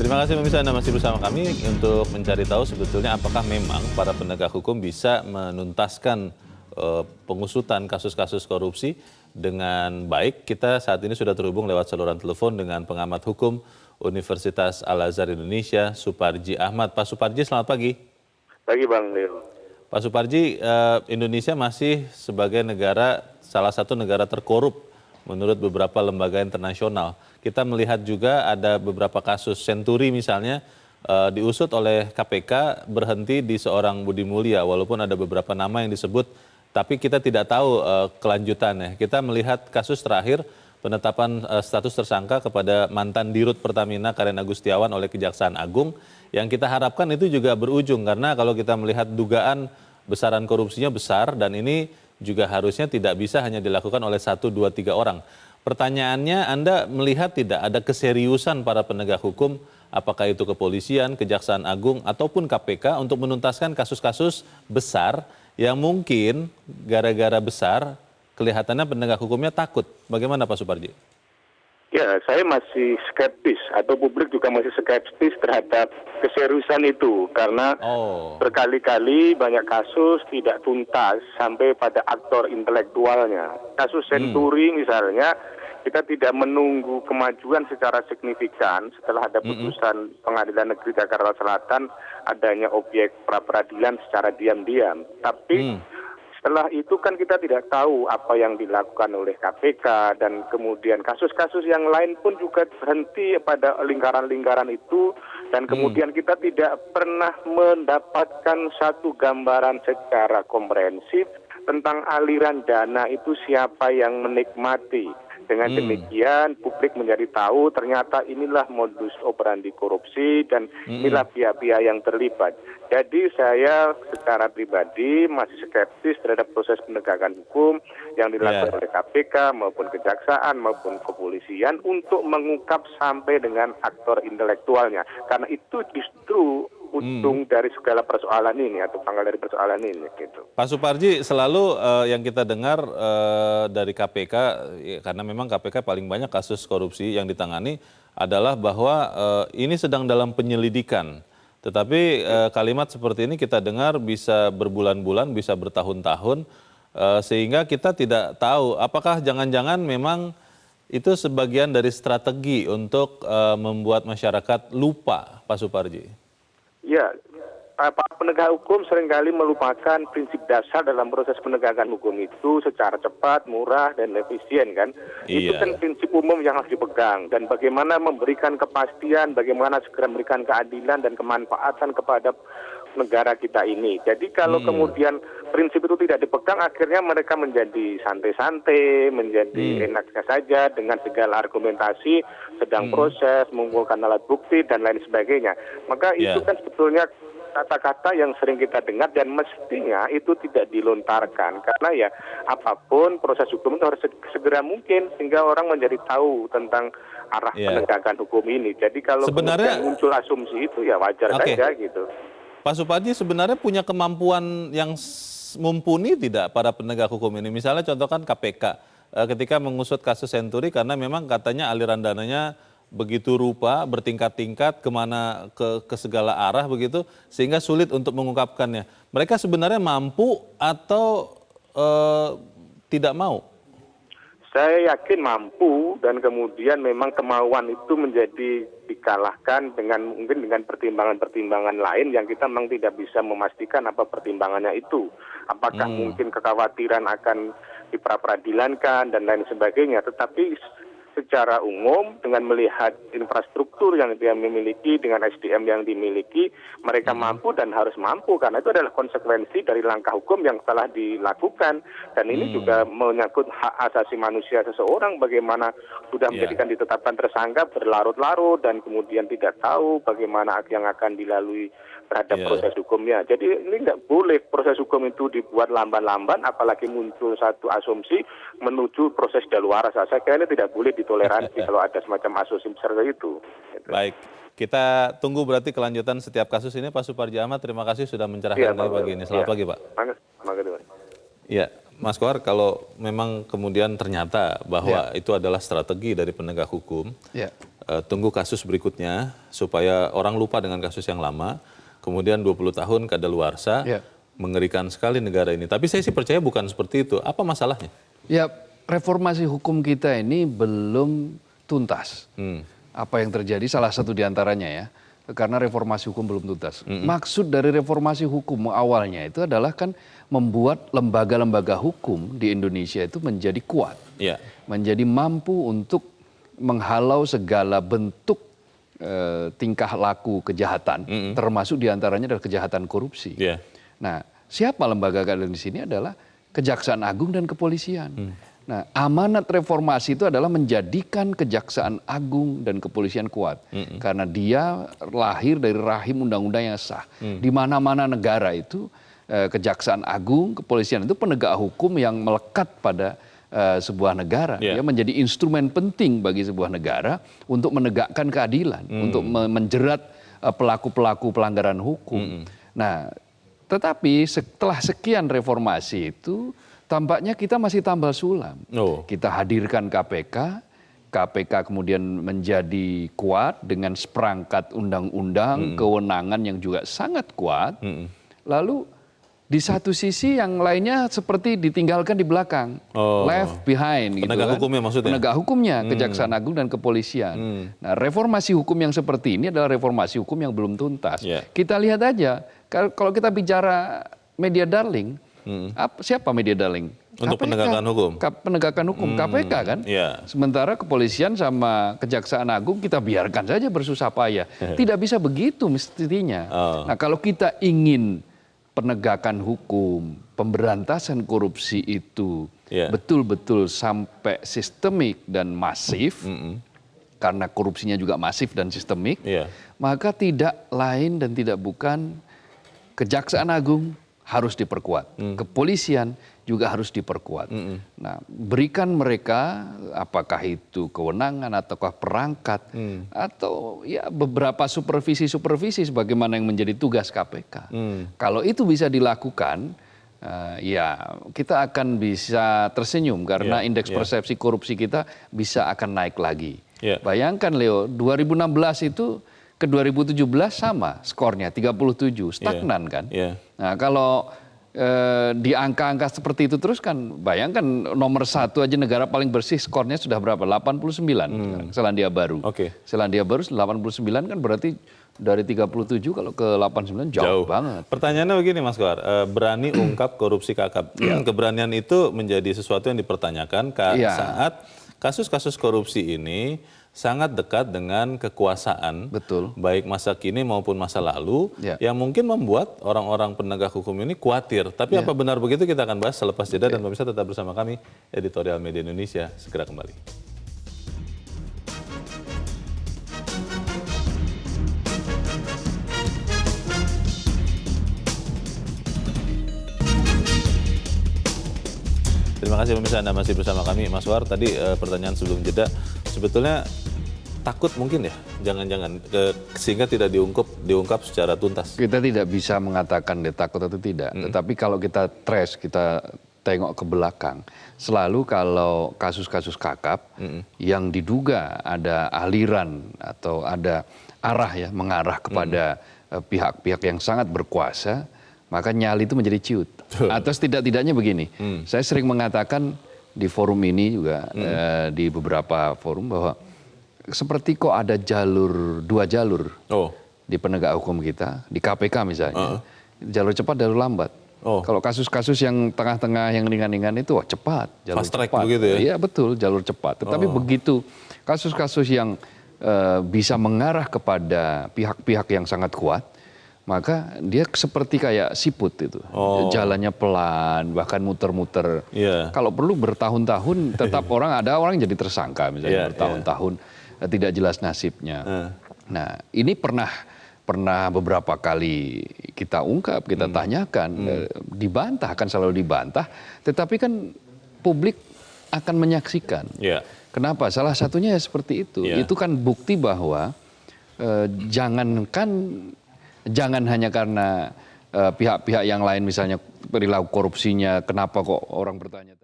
Terima kasih pemirsa, Anda masih bersama kami untuk mencari tahu sebetulnya apakah memang para penegak hukum bisa menuntaskan pengusutan kasus-kasus korupsi dengan baik. Kita saat ini sudah terhubung lewat saluran telepon dengan pengamat hukum Universitas Al-Azhar Indonesia, Suparji Ahmad. Pak Suparji, selamat pagi. Pagi Bang Leo. Pak Suparji, Indonesia masih sebagai salah satu negara terkorup menurut beberapa lembaga internasional. Kita melihat juga ada beberapa kasus Senturi misalnya diusut oleh KPK berhenti di seorang Budi Mulya, walaupun ada beberapa nama yang disebut, tapi kita tidak tahu kelanjutannya. Kita melihat kasus terakhir penetapan status tersangka kepada mantan Dirut Pertamina Karen Agustiawan oleh Kejaksaan Agung, yang kita harapkan itu juga berujung, karena kalau kita melihat dugaan besaran korupsinya besar dan ini juga harusnya tidak bisa hanya dilakukan oleh 1, 2, 3 orang. Pertanyaannya, Anda melihat tidak ada keseriusan para penegak hukum, apakah itu kepolisian, Kejaksaan Agung, ataupun KPK untuk menuntaskan kasus-kasus besar yang mungkin gara-gara besar kelihatannya penegak hukumnya takut. Bagaimana Pak Suparji? Ya, saya masih skeptis atau publik juga masih skeptis terhadap keseriusan itu karena berkali-kali banyak kasus tidak tuntas sampai pada aktor intelektualnya. Kasus Senturi misalnya, kita tidak menunggu kemajuan secara signifikan setelah ada putusan Pengadilan Negeri Jakarta Selatan adanya objek pra-peradilan secara diam-diam. Tapi setelah itu kan kita tidak tahu apa yang dilakukan oleh KPK dan kemudian kasus-kasus yang lain pun juga berhenti pada lingkaran-lingkaran itu dan kemudian kita tidak pernah mendapatkan satu gambaran secara komprehensif tentang aliran dana itu siapa yang menikmati. Dengan demikian publik menjadi tahu ternyata inilah modus operandi korupsi dan inilah pihak-pihak yang terlibat. Jadi saya secara pribadi masih skeptis terhadap proses penegakan hukum yang dilakukan oleh KPK maupun Kejaksaan maupun kepolisian untuk mengungkap sampai dengan aktor intelektualnya. Karena itu justru ujung dari segala persoalan ini atau pangkal dari persoalan ini gitu. Pak Suparji, selalu yang kita dengar dari KPK, karena memang KPK paling banyak kasus korupsi yang ditangani adalah bahwa ini sedang dalam penyelidikan. Tetapi kalimat seperti ini kita dengar bisa berbulan-bulan, bisa bertahun-tahun, sehingga kita tidak tahu apakah jangan-jangan memang itu sebagian dari strategi untuk membuat masyarakat lupa, Pak Suparji. Ya, para penegak hukum seringkali melupakan prinsip dasar dalam proses penegakan hukum itu secara cepat, murah, dan efisien kan. Itu kan prinsip umum yang harus dipegang. Dan bagaimana memberikan kepastian, bagaimana segera memberikan keadilan dan kemanfaatan kepada negara kita ini. Jadi kalau kemudian prinsip itu tidak dipegang, akhirnya mereka menjadi santai-santai, menjadi enaknya saja dengan segala argumentasi, sedang proses, mengumpulkan alat bukti, dan lain sebagainya. Maka itu kan sebetulnya kata-kata yang sering kita dengar dan mestinya itu tidak dilontarkan. Karena ya apapun proses hukum itu harus segera mungkin sehingga orang menjadi tahu tentang arah penegakan hukum ini. Jadi kalau sebenarnya muncul asumsi itu ya wajar saja gitu. Pak Suparji, sebenarnya punya kemampuan yang mumpuni tidak para penegak hukum ini? Misalnya contohkan KPK ketika mengusut kasus Senturi karena memang katanya aliran dananya begitu rupa, bertingkat-tingkat, kemana ke segala arah begitu, sehingga sulit untuk mengungkapkannya. Mereka sebenarnya mampu atau tidak mau? Saya yakin mampu dan kemudian memang kemauan itu menjadi dikalahkan mungkin dengan pertimbangan-pertimbangan lain yang kita memang tidak bisa memastikan apa pertimbangannya itu. Apakah mungkin kekhawatiran akan diperadilankan dan lain sebagainya. Tetapi secara umum dengan melihat infrastruktur yang dia miliki, dengan SDM yang dimiliki, mereka mampu dan harus mampu karena itu adalah konsekuensi dari langkah hukum yang telah dilakukan. Dan ini juga menyangkut hak asasi manusia seseorang, bagaimana sudah menjadikan ditetapkan tersangka berlarut-larut dan kemudian tidak tahu bagaimana yang akan dilalui terhadap proses hukumnya. Jadi ini tidak boleh proses hukum itu dibuat lamban-lamban, apalagi muncul satu asumsi menuju proses daluarsa. Saya kira ini tidak boleh ditoleransi kalau ada semacam asumsi seperti itu. Baik, kita tunggu berarti kelanjutan setiap kasus ini. Pak Suparji Ahmad, terima kasih sudah mencerahkan kami pagi ini. Selamat pagi Pak. Ya, Mas Kohar, kalau memang kemudian ternyata bahwa itu adalah strategi dari penegak hukum, tunggu kasus berikutnya supaya orang lupa dengan kasus yang lama, kemudian 20 tahun kadaluarsa, mengerikan sekali negara ini. Tapi saya sih percaya bukan seperti itu. Apa masalahnya? Ya, reformasi hukum kita ini belum tuntas. Apa yang terjadi salah satu diantaranya ya, karena reformasi hukum belum tuntas. Maksud dari reformasi hukum awalnya itu adalah kan membuat lembaga-lembaga hukum di Indonesia itu menjadi kuat. Menjadi mampu untuk menghalau segala bentuk tingkah laku kejahatan, termasuk diantaranya adalah kejahatan korupsi. Nah, siapa lembaga keadilan di sini adalah Kejaksaan Agung dan Kepolisian. Nah, amanat reformasi itu adalah menjadikan Kejaksaan Agung dan Kepolisian kuat. Karena dia lahir dari rahim undang-undang yang sah. Di mana-mana negara itu, Kejaksaan Agung, Kepolisian itu penegak hukum yang melekat pada sebuah negara. Dia menjadi instrumen penting bagi sebuah negara untuk menegakkan keadilan, untuk menjerat pelaku-pelaku pelanggaran hukum. Nah, tetapi setelah sekian reformasi itu, tampaknya kita masih tambal sulam. Kita hadirkan KPK, KPK kemudian menjadi kuat dengan seperangkat undang-undang, kewenangan yang juga sangat kuat. Lalu di satu sisi yang lainnya seperti ditinggalkan di belakang, left behind. Penegak hukumnya maksudnya? Penegak hukumnya, Kejaksaan Agung dan Kepolisian. Nah, reformasi hukum yang seperti ini adalah reformasi hukum yang belum tuntas. Kita lihat aja, kalau kita bicara media darling, siapa media darling? Untuk KPK, penegakan hukum? Penegakan hukum, KPK kan? Sementara Kepolisian sama Kejaksaan Agung kita biarkan saja bersusah payah. Tidak bisa begitu mestinya. Nah, kalau kita ingin penegakan hukum, pemberantasan korupsi itu betul-betul sampai sistemik dan masif, karena korupsinya juga masif dan sistemik, maka tidak lain dan tidak bukan Kejaksaan Agung harus diperkuat, Kepolisian juga harus diperkuat. Nah, berikan mereka apakah itu kewenangan ataukah perangkat atau ya beberapa supervisi sebagaimana yang menjadi tugas KPK. Kalau itu bisa dilakukan, ya kita akan bisa tersenyum karena indeks persepsi korupsi kita bisa akan naik lagi. Bayangkan Leo, 2016 itu ke 2017 sama skornya 37, stagnan kan. Nah, kalau di angka-angka seperti itu terus kan, bayangkan nomor satu aja negara paling bersih skornya sudah berapa? 89 Selandia Baru. Selandia Baru 89 kan berarti dari 37 kalau ke 89 jauh banget. Pertanyaannya begini Mas Kohar, berani ungkap korupsi kakap. Keberanian itu menjadi sesuatu yang dipertanyakan saat kasus-kasus korupsi ini sangat dekat dengan kekuasaan, baik masa kini maupun masa lalu, yang mungkin membuat orang-orang penegak hukum ini khawatir. Tapi apa benar begitu, kita akan bahas selepas jeda, dan pemirsa tetap bersama kami, Editorial Media Indonesia, segera kembali. Terima kasih pemirsa, Anda masih bersama kami. Mas Kohar, tadi pertanyaan sebelum jeda, sebetulnya takut mungkin ya, jangan-jangan sehingga tidak diungkap secara tuntas. Kita tidak bisa mengatakan dia takut atau tidak, tetapi kalau kita trace, kita tengok ke belakang, selalu kalau kasus-kasus kakap yang diduga ada aliran atau ada arah ya, mengarah kepada pihak-pihak yang sangat berkuasa, maka nyali itu menjadi ciut. Atau setidak-tidaknya begini, saya sering mengatakan di forum ini juga, di beberapa forum, bahwa seperti kok ada dua jalur di penegak hukum kita, di KPK misalnya, jalur cepat, jalur lambat. Kalau kasus-kasus yang tengah-tengah, yang ringan-ringan itu cepat, jalur fast track cepat. Begitu ya? Iya betul, jalur cepat. Tetapi begitu kasus-kasus yang bisa mengarah kepada pihak-pihak yang sangat kuat, maka dia seperti kayak siput itu, jalannya pelan, bahkan muter-muter. Kalau perlu bertahun-tahun, tetap ada orang jadi tersangka misalnya bertahun-tahun, tidak jelas nasibnya. Nah, ini pernah beberapa kali kita ungkap, kita tanyakan, dibantah, akan selalu dibantah, tetapi kan publik akan menyaksikan. Kenapa? Salah satunya ya seperti itu. Itu kan bukti bahwa jangan hanya karena pihak-pihak yang lain misalnya perilaku korupsinya, kenapa kok orang bertanya